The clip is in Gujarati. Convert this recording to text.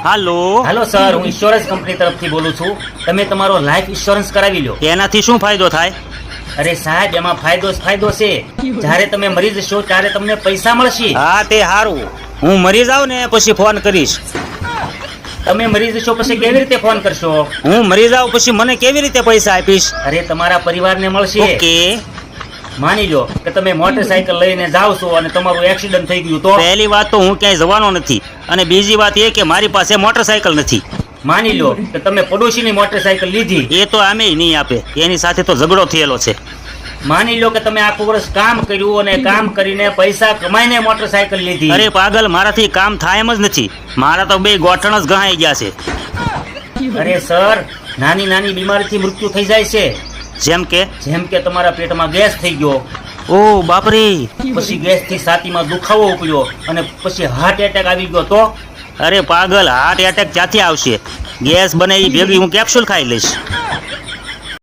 હાલો હાલો સર, હું ઇન્સ્યોરન્સ કંપની તરફથી બોલું છું. તમે તમારો લાઈફ ઇન્સ્યોરન્સ કરાવી લો. એનાથી શું ફાયદો થાય? અરે સાહેબ, એમાં ફાયદો જ ફાયદો છે. જ્યારે તમે મરી જશો ત્યારે તમને પૈસા મળશે. હા તે સારું, હું મરી જાઉં ને પછી ફોન કરીશ. તમે મરી જશો પછી કેવી રીતે ફોન કરશો? હું મરી જાઉં પછી મને કેવી રીતે પૈસા આપીશ? અરે તમારા પરિવારને મળશે. ઓકે. માની લો કે તમે મોટરસાયકલ લઈને જાઓ છો અને તમારું એક્સિડન્ટ થઈ ગયું તો? પહેલી વાત તો હું ક્યાંય જવાનો નથી, અને બીજી વાત એ કે મારી પાસે મોટરસાયકલ નથી. માની લો કે તમે પડોશીની મોટરસાયકલ લીધી. એ તો આમે નહીં આપે, એની સાથે તો ઝઘડો થયેલો છે. માની લો કે તમે આખું વર્ષ કામ કર્યું અને કામ કરીને પૈસા કમાઈને મોટરસાયકલ લીધી. અરે પાગલ, મારાથી કામ થાય એમ જ નથી. મારા તો બે ગોઠણ જ ગહાઈ ગયા છે. અરે સર, નાની નાની બીમારીથી મૃત્યુ થઈ જાય છે. જેમ કે તમારા પેટમાં ગેસ થઈ ગયો, ઓ બાપરે. પછી ગેસથી છાતીમાં દુખાવો ઉપડ્યો અને પછી હાર્ટ એટેક આવી ગયો તો? અરે પાગલ, હાર્ટ એટેક ક્યાંથી આવશે? ગેસ બને એ ભેગી હું કેપ્સ્યુલ ખાઈ લઈશ.